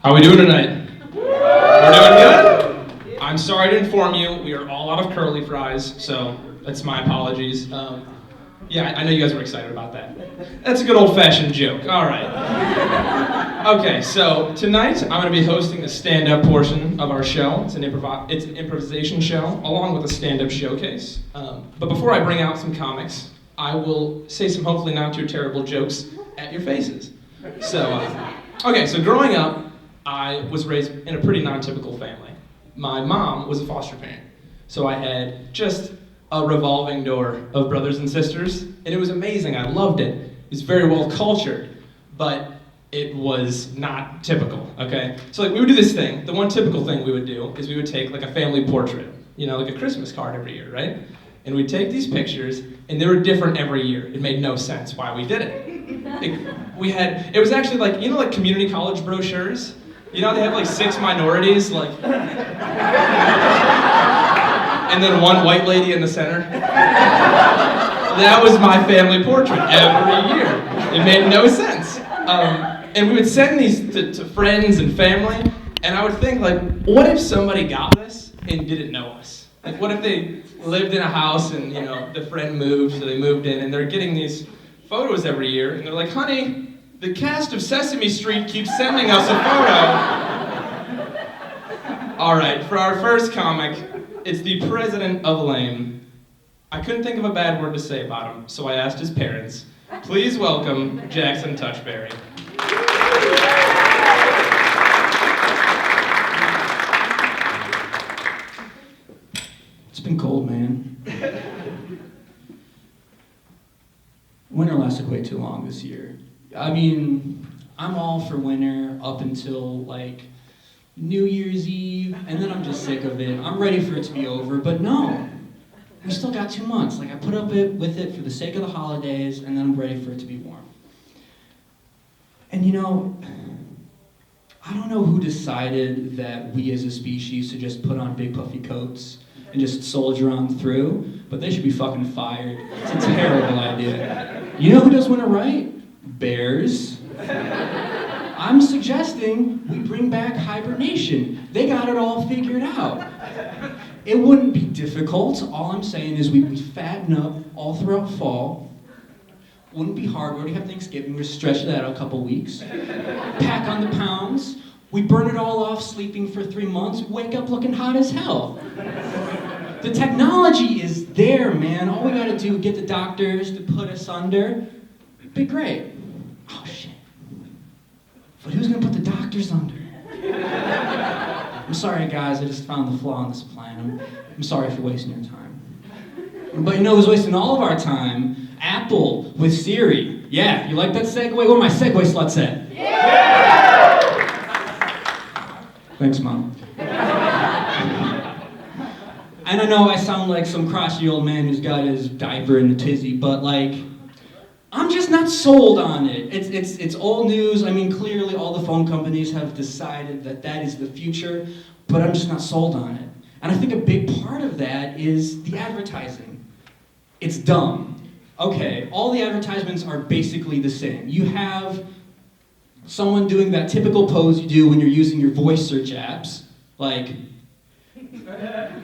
How are we doing tonight? We're doing good? I'm sorry to inform you, we are all out of curly fries, so that's my apologies. Yeah, I know you guys were excited about that. That's a good old-fashioned joke. All right. Okay, so tonight I'm going to be hosting the stand-up portion of our show. It's an improvisation show, along with a stand-up showcase. But before I bring out some comics, I will say some hopefully not too terrible jokes at your faces. So, so growing up, I was raised in a pretty non-typical family. My mom was a foster parent, so I had just a revolving door of brothers and sisters, and it was amazing. I loved it. It was very well cultured, but it was not typical, okay? So like we would do this thing. The one typical thing we would do is we would take like a family portrait, like a Christmas card every year, right? And we'd take these pictures, and they were different every year. It made no sense why we did it. It was actually like, like community college brochures? They have like 6 minorities, like, and then one white lady in the center. That was my family portrait every year. It made no sense. And we would send these to friends and family, and I would think, like, what if somebody got this and didn't know us? Like, what if they lived in a house and, the friend moved, so they moved in, and they're getting these photos every year, and they're like, honey, the cast of Sesame Street keeps sending us a photo. All right, for our first comic, it's the president of lame. I couldn't think of a bad word to say about him, so I asked his parents. Please welcome Jackson Touchberry. It's been cold, man. Winter lasted way too long this year. I mean, I'm all for winter up until like New Year's Eve, and then I'm just sick of it. I'm ready for it to be over, but no. We still got 2 months. Like, I put up with it for the sake of the holidays, and then I'm ready for it to be warm. And I don't know who decided that we as a species should just put on big puffy coats and just soldier on through, but they should be fucking fired. It's a terrible idea. You know who does winter right? Bears. I'm suggesting we bring back hibernation. They got it all figured out. It wouldn't be difficult. All I'm saying is we fatten up all throughout fall. Wouldn't be hard. We already have Thanksgiving. We just stretch that out a couple weeks. Pack on the pounds. We burn it all off sleeping for 3 months. Wake up looking hot as hell. The technology is there, man. All we gotta do is get the doctors to put us under. It'd be great. Oh, shit. But who's gonna put the doctors under? I'm sorry, guys. I just found the flaw in this plan. I'm sorry for wasting your time. But who's wasting all of our time? Apple with Siri. Yeah, you like that segue? Where are my segue sluts at? Yeah! Thanks, Mom. And I know I sound like some crotchety old man who's got his diaper in a tizzy, but I'm just not sold on it. It's old news. I mean, clearly all the phone companies have decided that is the future, but I'm just not sold on it. And I think a big part of that is the advertising. It's dumb. Okay, all the advertisements are basically the same. You have someone doing that typical pose you do when you're using your voice search apps, like,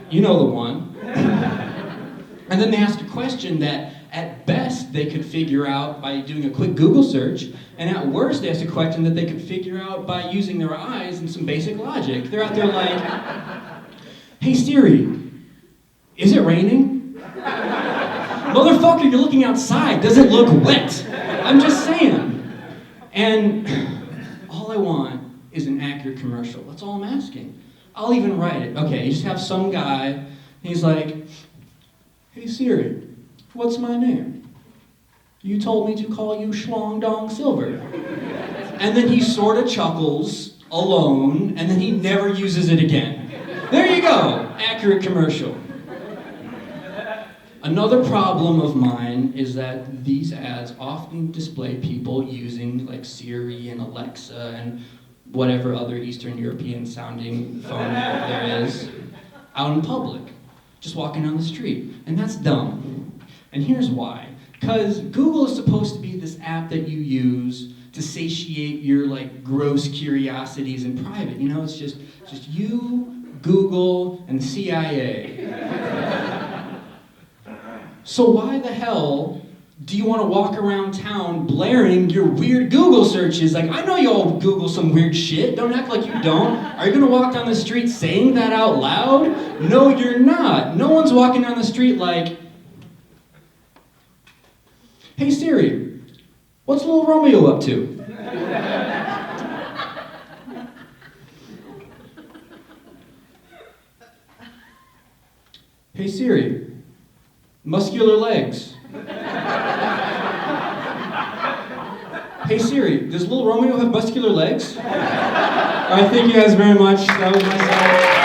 you know the one. And then they ask a question that at best they could figure out by doing a quick Google search, and at worst they ask a question that they could figure out by using their eyes and some basic logic. They're out there like, hey Siri, is it raining? Motherfucker, you're looking outside. Does it look wet? I'm just saying. And all I want is an accurate commercial. That's all I'm asking. I'll even write it. Okay, you just have some guy, he's like, hey Siri, what's my name? You told me to call you Schlong Dong Silver. And then he sort of chuckles alone, and then he never uses it again. There you go, accurate commercial. Another problem of mine is that these ads often display people using like Siri and Alexa and whatever other Eastern European sounding phone there is out in public, just walking down the street. And that's dumb. And here's why. Because Google is supposed to be this app that you use to satiate your like gross curiosities in private. You know, it's just you, Google, and the CIA. So why the hell do you want to walk around town blaring your weird Google searches? Like, I know you all Google some weird shit. Don't act like you don't. Are you going to walk down the street saying that out loud? No, you're not. No one's walking down the street like, hey Siri, what's little Romeo up to? Hey Siri, muscular legs. Hey Siri, does little Romeo have muscular legs? All right, thank you guys very much. That was my side.